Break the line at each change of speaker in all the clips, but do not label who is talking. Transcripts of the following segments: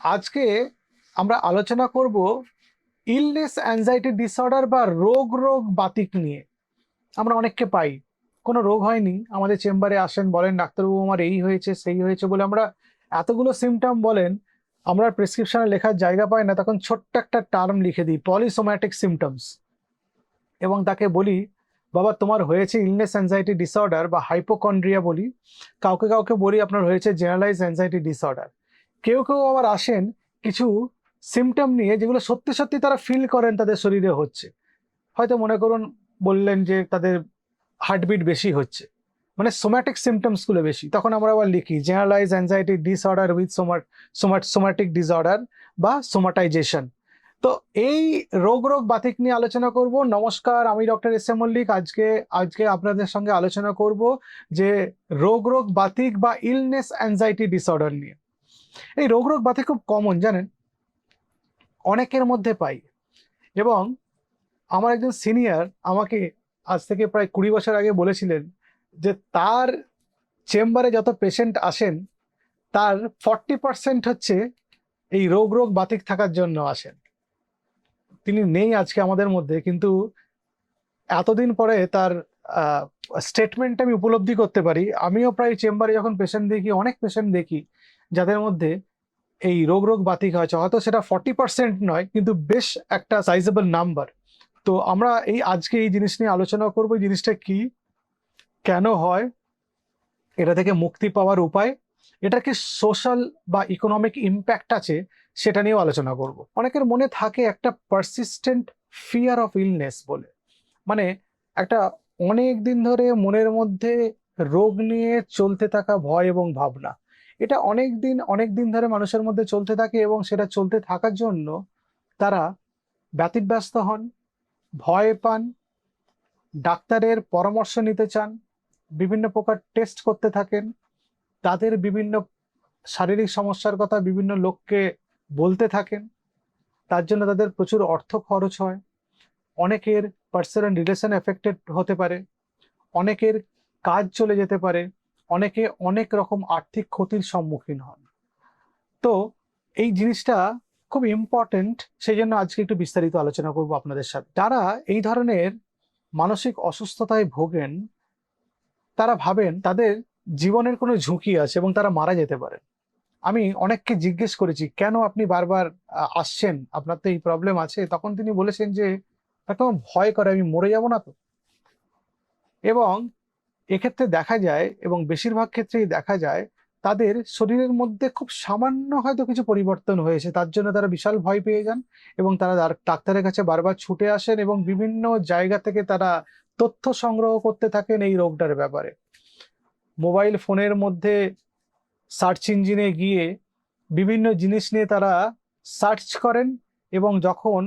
আজকে আমরা আলোচনা করব ইলনেস অ্যাংজাইটি ডিসঅর্ডার বা রোগ বাতিক নিয়ে। আমরা অনেককে পাই, কোনো রোগ হয়নি, আমাদের চেম্বারে আসেন, বলেন ডাক্তারবাবু আমার এই হয়েছে সেই হয়েছে বলে আমরা এতগুলো সিমটম বলেন, আমরা প্রেসক্রিপশনে লেখার জায়গা পাই না, তখন ছোট্ট একটা টার্ম লিখে দিই পলিসোম্যাটিক সিমটমস, এবং তাকে বলি বাবা তোমার হয়েছে ইলনেস অ্যাংজাইটি ডিসঅর্ডার বা হাইপোকন্ড্রিয়া বলি। কাউকে কাউকে বলি আপনার হয়েছে জেনারেলাইজ অ্যাংজাইটি ডিসঅর্ডার। কেউ কেউ আবার আসেন কিছু সিমটম নিয়ে যেগুলো সত্যি সত্যি তারা ফিল করেন তাদের শরীরে হচ্ছে। হয়তো মনে করুন বললেন যে তাদের হার্টবিট বেশি হচ্ছে, মানে সোম্যাটিক সিমটমস গুলো বেশি, তখন আমরা আবার লিখি generalize anxiety disorder with somatic disorder বা সোমাটাইজেশন। তো এই বাতিক নিয়ে আলোচনা করব। নমস্কার, আমি ডক্টর এস এম মল্লিক। আজকে আজকে আপনাদের সঙ্গে আলোচনা করব যে বাতিক বা ইলনেস অ্যাংজাইটি ডিসঅর্ডার নিয়ে। এই বাতিক খুব কমন, জানেন, অনেকের মধ্যে পাই। এবং আমার একজন সিনিয়র আমাকে আজ থেকে প্রায় 20 বছর আগে বলেছিলেন যে তার চেম্বারে যত পেশেন্ট আসেন তার 40% হচ্ছে এই বাতিক থাকার জন্য আসেন। তিনি নেই আজকে আমাদের মধ্যে, কিন্তু এতদিন পরে তার স্টেটমেন্ট আমি উপলব্ধি করতে পারি। আমিও প্রায় চেম্বারে যখন পেশেন্ট দেখি, অনেক পেশেন্ট দেখি যাদের মধ্যে এই বাতিক হয়েছে, হয়তো সেটা 40% নয়, কিন্তু বেশ একটা সাইজেবল নাম্বার। তো আমরা আজকে এই জিনিস নিয়ে আলোচনা করবো, এই জিনিসটা কি, কেন হয়, এটা থেকে মুক্তি পাওয়ার উপায়, এটা কি সোশ্যাল বা ইকোনমিক ইম্প্যাক্ট আছে সেটা নিয়েও আলোচনা করব। অনেকের মনে থাকে একটা পারসিস্টেন্ট ফিয়ার অফ ইলনেস বলে, মানে একটা অনেক দিন ধরে মনের মধ্যে রোগ নিয়ে চলতে থাকা ভয় এবং ভাবনা। এটা অনেক দিন ধরে মানুষের মধ্যে চলতে থাকে, এবং সেটা চলতে থাকার জন্য তারা ব্যতিব্যস্ত হন, ভয় পান, ডাক্তারের পরামর্শ নিতে চান, বিভিন্ন প্রকার টেস্ট করতে থাকেন, তাদের বিভিন্ন শারীরিক সমস্যার কথা বিভিন্ন লোককে বলতে থাকেন। তার জন্য তাদের প্রচুর অর্থ খরচ হয়, অনেকের পার্সোনাল রিলেশন এফেক্টেড হতে পারে, অনেকের কাজ চলে যেতে পারে, অনেকে অনেক রকম আর্থিক ক্ষতির সম্মুখীন হন। তো এই জিনিসটা খুব ইম্পর্টেন্ট, সেই জন্য আজকে একটু বিস্তারিত আলোচনা করব আপনাদের সাথে। যারা এই ধরনের মানসিক অসুস্থতায় ভোগেন তারা ভাবেন তাদের জীবনের কোনো ঝুঁকি আছে এবং তারা মারা যেতে পারে। আমি অনেককে জিজ্ঞেস করেছি কেন আপনি বারবার আসছেন, আপনার তো এই প্রবলেম আছে, তখন তিনি বলেছেন যে একদম ভয় করে আমি মরে যাব না তো। এবং এক্ষেত্রে দেখা যায়, এবং বেশিরভাগ ক্ষেত্রেই দেখা যায়, তাদের শরীরের মধ্যে খুব সামান্য হয়তো কিছু পরিবর্তন হয়েছে, তার জন্য তারা বিশাল ভয় পেয়ে যান এবং তারা ডাক্তারের কাছে বারবার ছুটে আসেন এবং বিভিন্ন জায়গা থেকে তারা তথ্য সংগ্রহ করতে থাকেন এই রোগটার ব্যাপারে। মোবাইল ফোনের মধ্যে সার্চ ইঞ্জিনে গিয়ে বিভিন্ন জিনিস নিয়ে তারা সার্চ করেন, এবং যখন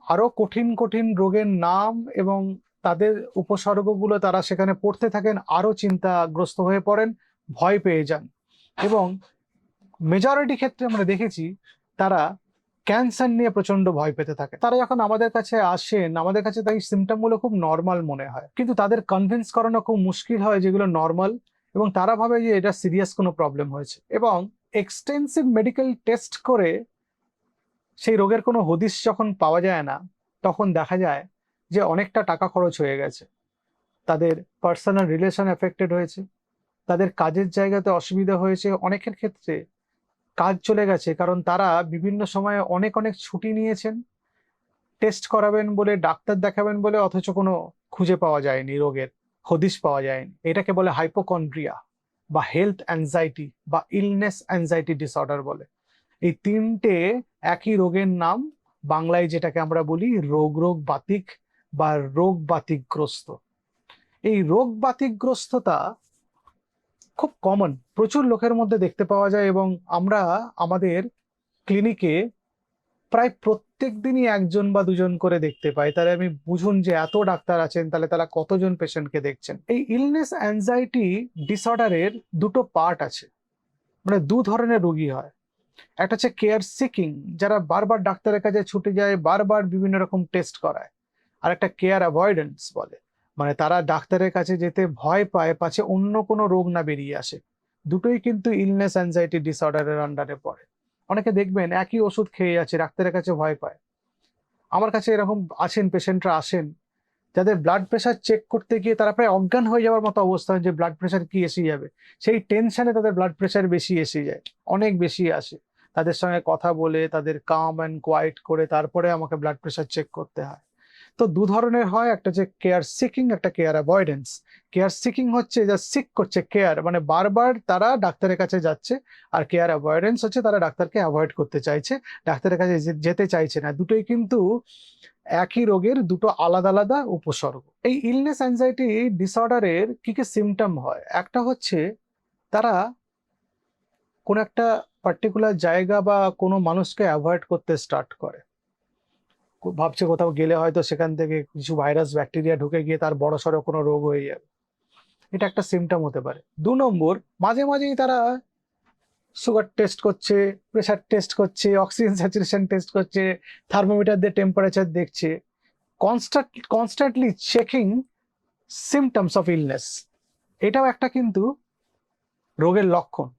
আরো কঠিন কঠিন রোগের নাম এবং তাদের উপসর্গগুলো তারা সেখানে পড়তে থাকেন, আরো চিন্তাগ্রস্ত হয়ে পড়েন, ভয় পেয়ে যান। এবং মেজরিটি ক্ষেত্রে আমরা দেখেছি তারা ক্যান্সার নিয়ে প্রচন্ড ভয় পেতে থাকে। তারা যখন আমাদের কাছে আসেন, আমাদের কাছে তাই সিমটম গুলো খুব নর্মাল মনে হয়, কিন্তু তাদের কনভিন্স করানো খুব মুশকিল হয় যেগুলো নর্মাল, এবং তারা ভাবে যে এটা সিরিয়াস কোনো প্রবলেম হয়েছে। এবং এক্সটেন্সিভ মেডিকেল টেস্ট করে সেই রোগের কোনো হদিশ যখন পাওয়া যায় না, তখন দেখা যায় যে অনেকটা টাকা খরচ হয়ে গেছে, তাদের পার্সোনাল রিলেশন এফেক্টেড হয়েছে, তাদের কাজের জায়গাতে অসুবিধা হয়েছে, অনেকের ক্ষেত্রে কাজ চলে গেছে, কারণ তারা বিভিন্ন সময়ে অনেক অনেক ছুটি নিয়েছেন টেস্ট করাবেন বলে, ডাক্তার দেখাবেন বলে, অথচ কোনো খুঁজে পাওয়া যায়নি, রোগের হদিশ পাওয়া যায়নি। এটাকে বলে হাইপোকন্ড্রিয়া বা হেলথ অ্যাংজাইটি বা ইলনেস অ্যাংজাইটি ডিসঅর্ডার বলে। এই তিনটে একই রোগের নাম, বাংলায় যেটাকে আমরা বলি বাতিক বা বাতিকগ্রস্ত। এই বাতিকগ্রস্ততা খুব কমন, প্রচুর লোকের মধ্যে দেখতে পাওয়া যায়, এবং আমরা আমাদের ক্লিনিকে প্রায় প্রত্যেক দিনই একজন বা দুজন করে দেখতে পাই। তাহলে আমি বুঝুন যে এত ডাক্তার আছেন, তাহলে তারা কতজন পেশেন্টকে দেখছেন। এই ইলনেস অ্যাংজাইটি ডিসঅর্ডারের দুটো পার্ট আছে, মানে দু ধরনের রোগী হয়। একটা হচ্ছে কেয়ার সিকিং, যারা বারবার ডাক্তারের কাছে ছুটে যায়, বারবার বিভিন্ন রকম টেস্ট করায়। আর একটা কেয়ার অ্যাভয়েডেন্স বলে, মানে তারা ডাক্তারের কাছে যেতে ভয় পায় পাছে অন্য কোনো রোগ না বেরিয়ে আসে। দুটোই কিন্তু ইলনেস অ্যাংজাইটি ডিসঅর্ডারের আন্ডারে পড়ে। অনেকে দেখবেন একই ওষুধ খেয়ে যাচ্ছে, ডাক্তারের কাছে ভয় পায়। আমার কাছে এরকম আছেন, পেশেন্টরা আসেন যাদের ব্লাড প্রেশার চেক করতে গিয়ে তারা প্রায় অজ্ঞান হয়ে যাওয়ার মতো অবস্থা, যে ব্লাড প্রেশার কি এসে যাবে, সেই টেনশনে তাদের ব্লাড প্রেশার বেশি এসে যায়, অনেক বেশি আসে। তাদের সঙ্গে কথা বলে তাদের কাম অ্যান্ড কোয়াইট করে তারপরে আমাকে ব্লাড প্রেশার চেক করতে হয়। তো দু ধরনের হয়, একটা যে কেয়ার সিকিং, একটা কেয়ার অ্যাভয়েডেন্স। কেয়ার সিকিং হচ্ছে যা সিক করছে, কেয়ার মানে বারবার তারা ডাক্তারের কাছে যাচ্ছে, আর কেয়ার অ্যাভয়েডেন্স হচ্ছে তারা ডাক্তারকে অ্যাভয়েড করতে চাইছে, ডাক্তারের কাছে যেতে চাইছে না। দুটোই কিন্তু একই রোগের দুটো আলাদা আলাদা উপসর্গ। এই ইলনেস অ্যাংজাইটি ডিসঅর্ডারের কি কি সিমটম হয়, একটা হচ্ছে তারা কোনো একটা পার্টিকুলার জায়গা বা কোনো মানুষকে অ্যাভয়েড করতে স্টার্ট করে। ভাবছে কোথাও গেলে হয়তো সেখান থেকে কিছু ভাইরাস ব্যাকটেরিয়া ঢুকে গিয়ে তার বড়সড় কোনো রোগ হয়ে যাবে, এটা একটা সিমটম হতে পারে। 2 নম্বর, মাঝে মাঝেই তারা সুগার টেস্ট করছে, প্রেশার টেস্ট করছে, অক্সিজেন স্যাচুরেশন টেস্ট করছে, থার্মোমিটার দিয়ে টেম্পারেচার দেখছে, constantly checking symptoms of illness. এটাও একটা কিন্তু রোগের লক্ষণ।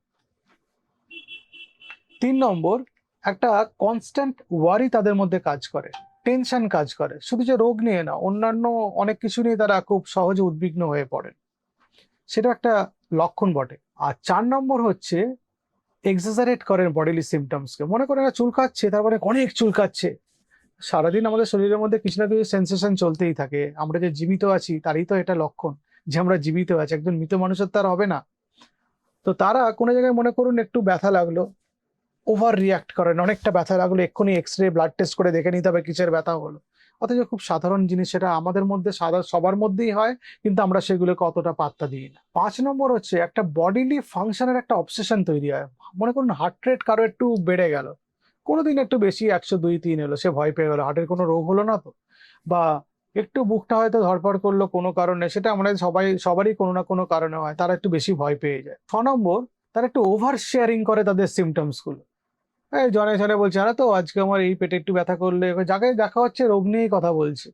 3 নম্বর, একটা কনস্ট্যান্ট ওয়ারি তাদের মধ্যে কাজ করে, টেনশন কাজ করে, শুধু যে রোগ নিয়ে না, অন্যান্য অনেক কিছু নিয়ে তারা খুব সহজে উদ্বিগ্ন হয়ে পড়েন, সেটা একটা লক্ষণ বটে। আর 4 নম্বর হচ্ছে এক্সাজারেট করেন বডিলি সিমটমসকে। মনে করেন না চুলকাচ্ছে, তারপরে অনেক চুলকাচ্ছে। সারাদিন আমাদের শরীরের মধ্যে কিছু না কিছু সেন্সেশন চলতেই থাকে, আমরা যে জীবিত আছি তারই তো এটা লক্ষণ যে আমরা জীবিত আছি, একজন মৃত মানুষের তার হবে না। তো তারা কোনো জায়গায় মনে করুন একটু ব্যথা লাগলো, ওভার রিয়াক্ট করেন, অনেকটা ব্যথা লাগলো এক্ষুনি এক্সরে ব্লাড টেস্ট করে দেখে নিতে হবে কিসের ব্যথা হলো, অথচ খুব সাধারণ জিনিস, সেটা আমাদের মধ্যে সবার মধ্যেই হয়, কিন্তু আমরা সেগুলোকে অতটা পাত্তা দিই না। 5 নম্বর হচ্ছে একটা বডিলি ফাংশনের একটা অবসেশন তৈরি হয়। মনে করুন হার্ট রেট কারো একটু বেড়ে গেল, কোনোদিন একটু বেশি 102-3 এলো, সে ভয় পেয়ে গেল, হার্টের কোনো রোগ হলো না তো, বা একটু বুকটা হয়তো ধড়ফড় করলো কোনো কারণে, সেটা আমাদের সবারই কোনো না কোনো কারণে হয়, তারা একটু বেশি ভয় পেয়ে যায়। 6 নম্বর, তারা একটু ওভার শেয়ারিং করে তাদের সিমটমস গুলো। এই জনে জনে বলছে, জানো তো আজকে আমার এই পেটে একটু ব্যথা করলে, এবার যাকে দেখা হচ্ছে রোগ নিয়েই কথা বলছে,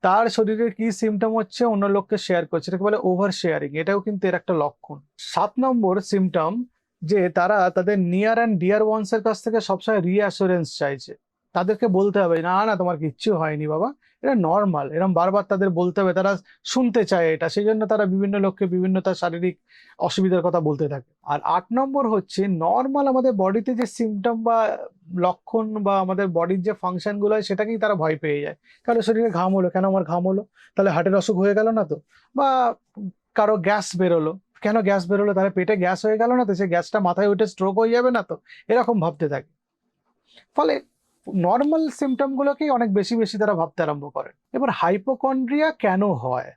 তার শরীরে কি সিমটম হচ্ছে অন্য লোককে শেয়ার করছে, এটাকে বলে ওভার শেয়ারিং, এটাও কিন্তু এর একটা লক্ষণ। 7 নম্বর সিমটম, যে তারা তাদের নিয়ার অ্যান্ড ডিয়ার ওয়ান্স এর কাছ থেকে সবসময় রিঅ্যাসুরেন্স চাইছে, তাদেরকে বলতে হবে না না তোমার কিচ্ছু হয়নি বাবা, এটা নর্মাল, এরকম বারবার তাদের বলতে হবে, তারা শুনতে চায় এটা, সেই জন্য তারা বিভিন্ন লোককে বিভিন্ন তার শারীরিক অসুবিধার কথা বলতে থাকে। আর 8 নম্বর হচ্ছে নর্মাল আমাদের বডিতে যে সিমটম বা লক্ষণ বা আমাদের বডির যে ফাংশন গুলো হয় সেটাকেই তারা ভয় পেয়ে যায়। কারো শরীরে ঘাম হলো, কেন আমার ঘাম হলো, তাহলে হার্টের অসুখ হয়ে গেল না তো, বা কারো গ্যাস বেরোলো, কেন গ্যাস বেরোলো, তাহলে পেটে গ্যাস হয়ে গেল না তো, সেই গ্যাসটা মাথায় উঠে স্ট্রোক হয়ে যাবে না তো, এরকম ভাবতে থাকে। ফলে নর্মাল সিমটম গুলোকেই অনেক বেশি বেশি তারা ভাবতে আরম্ভ করে। এবার হাইপোকন্ড্রিয়া কেন হয়,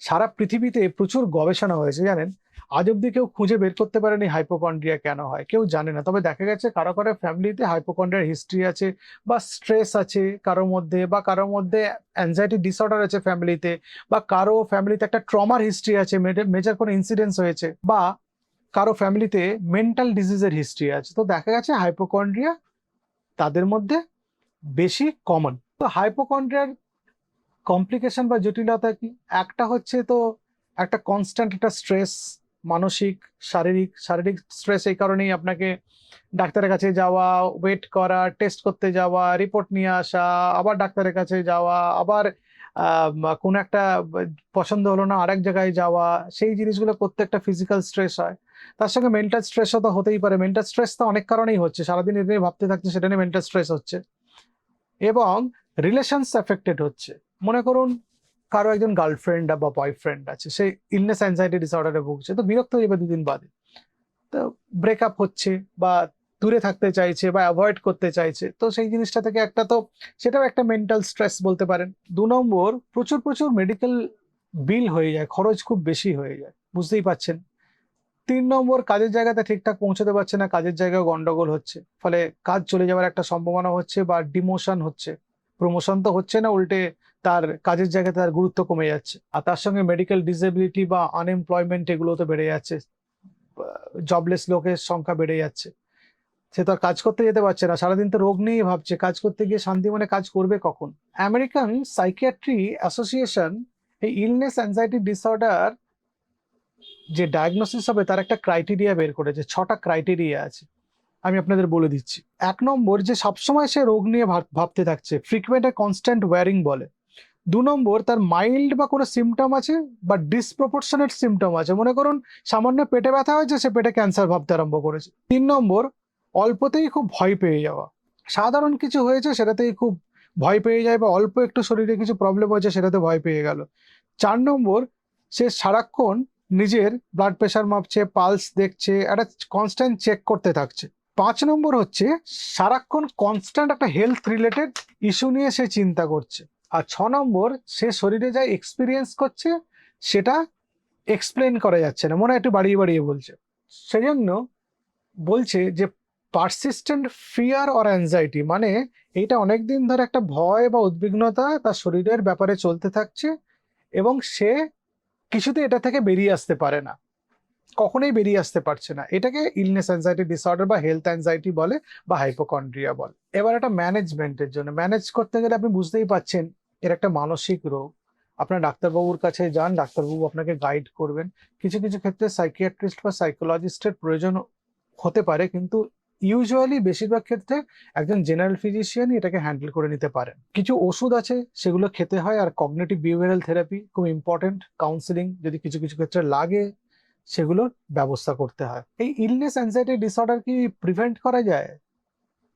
সারা পৃথিবীতে প্রচুর গবেষণা হয়েছে জানেন, আজ অব্দি কেউ খুঁজে বের করতে পারেনি হাইপোকন্ড্রিয়া কেন হয়, কেউ জানে না। তবে দেখা গেছে কারো কারো ফ্যামিলিতে হাইপোকন্ড্রিয়ার হিস্ট্রি আছে, বা স্ট্রেস আছে কারোর মধ্যে, বা কারোর মধ্যে অ্যাংজাইটি ডিসঅর্ডার আছে ফ্যামিলিতে, বা কারো ফ্যামিলিতে একটা ট্রমার হিস্ট্রি আছে, মেজর কোনো ইনসিডেন্স হয়েছে, বা কারো ফ্যামিলিতে মেন্টাল ডিজিজের হিস্ট্রি আছে। তো দেখা গেছে হাইপোকন্ড্রিয়া তাদের মধ্যে বেশি কমন। তো হাইপোকন্ড্রিয়ার কমপ্লিকেশন বা জটিলতা কি, একটা হচ্ছে তো একটা কনস্ট্যান্ট একটা স্ট্রেস, মানসিক শারীরিক শারীরিক স্ট্রেস, এই কারণেই আপনাকে ডাক্তারের কাছে যাওয়া, ওয়েট করা, টেস্ট করতে যাওয়া, রিপোর্ট নিয়ে আসা, আবার ডাক্তারের কাছে যাওয়া, আবার কোনো একটা পছন্দ হলো না আরেক জায়গায় যাওয়া, সেই জিনিসগুলো করতে একটা ফিজিক্যাল স্ট্রেস হয়। তার সঙ্গে মেন্টাল স্ট্রেসও তো হতেই পারে, মেন্টাল স্ট্রেস তো অনেক কারণেই হচ্ছে, সারাদিন এটা নিয়ে ভাবতে থাকছে, সেটা নিয়ে মেন্টাল স্ট্রেস হচ্ছে। এবং রিলেশনস এফেক্টেড হচ্ছে, মনে করুন কারো একজন গার্লফ্রেন্ড বা বয়ফ্রেন্ড আছে, সে ইলনেস অ্যাংজাইটি ডিসঅর্ডারে ভুগছে, তো বিরক্ত হয়ে যাবে 2 দিন বাদে, তো ব্রেকআপ হচ্ছে, বা দূরে থাকতে চাইছে বা অ্যাভয়েড করতে চাইছে, তো সেই জিনিসটা থেকে একটা তো সেটাও একটা মেন্টাল স্ট্রেস বলতে পারেন। 2 নম্বর, প্রচুর প্রচুর মেডিকেল বিল হয়ে যায়, খরচ খুব বেশি হয়ে যায়, বুঝতেই পাচ্ছেন। 3 নম্বর, কাজের জায়গাতে ঠিকঠাক পৌঁছতে পারছে না, কাজের জায়গায় গন্ডগোল হচ্ছে, ফলে কাজ চলে যাওয়ার একটা সম্ভাবনা হচ্ছে, বা ডিমোশন হচ্ছে, প্রমোশন তো হচ্ছে না, উল্টে তার কাজের জায়গাতে তার গুরুত্ব কমে যাচ্ছে। আর তার সঙ্গে মেডিকেল ডিসেবিলিটি বা আনএমপ্লয়মেন্ট এগুলো তো বেড়ে যাচ্ছে, জবলেস লোকের সংখ্যা বেড়ে যাচ্ছে, সে তো আর কাজ করতে যেতে পারছে না, সারাদিন তো রোগ নিয়েই ভাবছে, কাজ করতে গিয়ে শান্তি মনে কাজ করবে কখন। আমেরিকান সাইকিয়াট্রি অ্যাসোসিয়েশন এই ইলনেস অ্যাংজাইটি ডিসঅর্ডার যে ডায়াগনোসিস হবে তার একটা ক্রাইটেরিয়া বের করেছে, 6টা ক্রাইটেরিয়া আছে। আমি আপনাদের বলে দিচ্ছি। 1 নম্বর, যে সবসময় সে রোগ নিয়ে ভাবতে থাকছে, ফ্রিকুয়েন্ট আর কনস্ট্যান্ট ওয়ারিং বলে। 2 নম্বর, তার মাইল্ড বা কোনো সিম্পটম আছে বা ডিসপ্রপোর্শনেট সিম্পটম আছে। মনে করুন সামান্য পেটে ব্যথা হয়েছে, সে পেটে ক্যান্সার ভাবতে আরম্ভ করেছে। 3 নম্বর, অল্পতেই খুব ভয় পেয়ে যাওয়া। সাধারণ কিছু হয়েছে সেটাতেই খুব ভয় পেয়ে যায়, বা অল্প একটু শরীরে কিছু প্রবলেম হয়েছে সেটাতে ভয় পেয়ে গেল। 4 নম্বর, সে সারাক্ষণ নিজের ব্লাড প্রেশার মাপছে, পালস দেখছে, একটা কনস্ট্যান্ট চেক করতে থাকছে। 5 নম্বর হচ্ছে সারাক্ষণ কনস্ট্যান্ট একটা হেলথ রিলেটেড ইস্যু নিয়ে সে চিন্তা করছে। আর 6 নম্বর, সে শরীরে যা এক্সপিরিয়েন্স করছে সেটা এক্সপ্লেন করা যাচ্ছে না, মনে হয় একটু বাড়িয়ে বাড়িয়ে বলছে। সেজন্য বলছে যে পারসিস্টেন্ট ফিয়ার অর অ্যাংজাইটি, মানে এইটা অনেকদিন ধরে একটা ভয় বা উদ্বিগ্নতা তার শরীরের ব্যাপারে চলতে থাকছে, এবং সে কিছুতে এটা থেকে বেরিয়ে আসতে পারে না, কখনোই বেরিয়ে আসতে পারছে না। এটাকে ইলনেস অ্যাংজাইটি ডিসঅর্ডার বা হেলথ অ্যাংজাইটি বলে, বা হাইপোকন্ড্রিয়া বলে। এবার একটা ম্যানেজমেন্টের জন্য, ম্যানেজ করতে গেলে আপনি বুঝতেই পাচ্ছেন এর একটা মানসিক রোগ। আপনার ডাক্তারবাবুর কাছে যান, ডাক্তারবাবু আপনাকে গাইড করবেন। কিছু কিছু ক্ষেত্রে সাইকিয়াট্রিস্ট বা সাইকোলজিস্টের প্রয়োজন হতে পারে, কিন্তু ইউজুয়ালি বেশিরভাগ ক্ষেত্রে একজন জেনারেল ফিজিশিয়ানই এটাকে হ্যান্ডেল করে নিতে পারেন। কিছু ওষুধ আছে সেগুলো খেতে হয়, আর কগনিটিভ বিহেভিয়ারাল থেরাপি খুব ইম্পর্টেন্ট। কাউন্সিলিং যদি কিছু কিছু ক্ষেত্রে লাগে সেগুলোর ব্যবস্থা করতে হয়। এই ইলনেস অ্যাংজাইটি ডিসঅর্ডার কি প্রিভেন্ট করা যায়?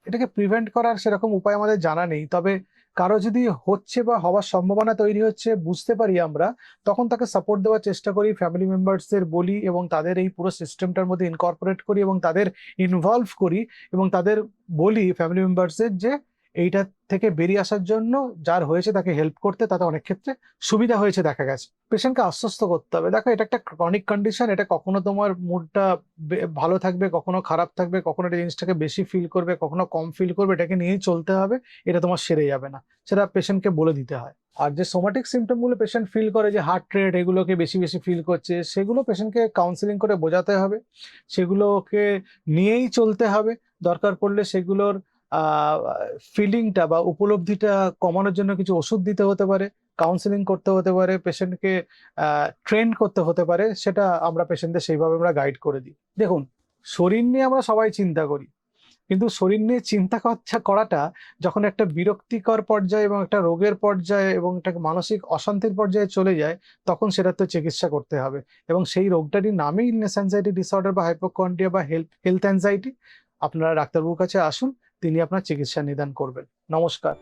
এটাকে প্রিভেন্ট করার সেরকম উপায় আমাদের জানা নেই, তবে কারো যদি হচ্ছে বা হওয়ার সম্ভাবনা তৈরি হচ্ছে বুঝতে পারি আমরা, তখন তাকে সাপোর্ট দেওয়ার চেষ্টা করি, ফ্যামিলি মেম্বার্সদের বলি এবং তাদের এই পুরো সিস্টেমটার মধ্যে ইনকর্পোরেট করি এবং তাদের ইনভলভ করি, এবং তাদের বলি ফ্যামিলি মেম্বার্সদের যে এইটা থেকে বেরিয়ে আসার জন্য যার হয়েছে তাকে হেল্প করতে, তাতে অনেক ক্ষেত্রে সুবিধা হয়েছে দেখা গেছে। পেশেন্টকে আশ্বস্ত করতে হবে, দেখো এটা একটা ক্রনিক কন্ডিশন, এটা কখনো তোমার মুডটা ভালো থাকবে, কখনো খারাপ থাকবে, কখনো এটা জিনিসটাকে বেশি ফিল করবে, কখনো কম ফিল করবে, এটাকে নিয়েই চলতে হবে, এটা তোমার সেরে যাবে না, সেটা পেশেন্টকে বলে দিতে হয়। আর যে সোমাটিক সিমটম গুলো পেশেন্ট ফিল করে, যে হার্ট রেট এগুলোকে বেশি বেশি ফিল করছে, সেগুলো পেশেন্টকে কাউন্সিলিং করে বোঝাতে হবে, সেগুলোকে নিয়েই চলতে হবে। দরকার পড়লে সেগুলোর ফিলিংটা বা উপলব্ধিটা কমানোর জন্য কিছু ওষুধ দিতে হতে পারে, কাউন্সিলিং করতে হতে পারে, পেশেন্টকে ট্রেন করতে হতে পারে, সেটা আমরা পেশেন্টদের সেইভাবে আমরা গাইড করে দিই। দেখুন, শরীর নিয়ে আমরা সবাই চিন্তা করি, কিন্তু শরীর নিয়ে চিন্তা করাটা যখন একটা বিরক্তিকর পর্যায়ে এবং একটা রোগের পর্যায়ে এবং একটা মানসিক অশান্তির পর্যায়ে চলে যায়, তখন সেটা তো চিকিৎসা করতে হবে। এবং সেই রোগটারই নামই ইলনেস অ্যাংজাইটি ডিসঅর্ডার বা হাইপোকন্ড্রিয়া বা হেলথ অ্যাংজাইটি। আপনারা ডাক্তারবাবুর কাছে আসুন, তিনি আপনার চিকিৎসা নিদান করবেন। নমস্কার।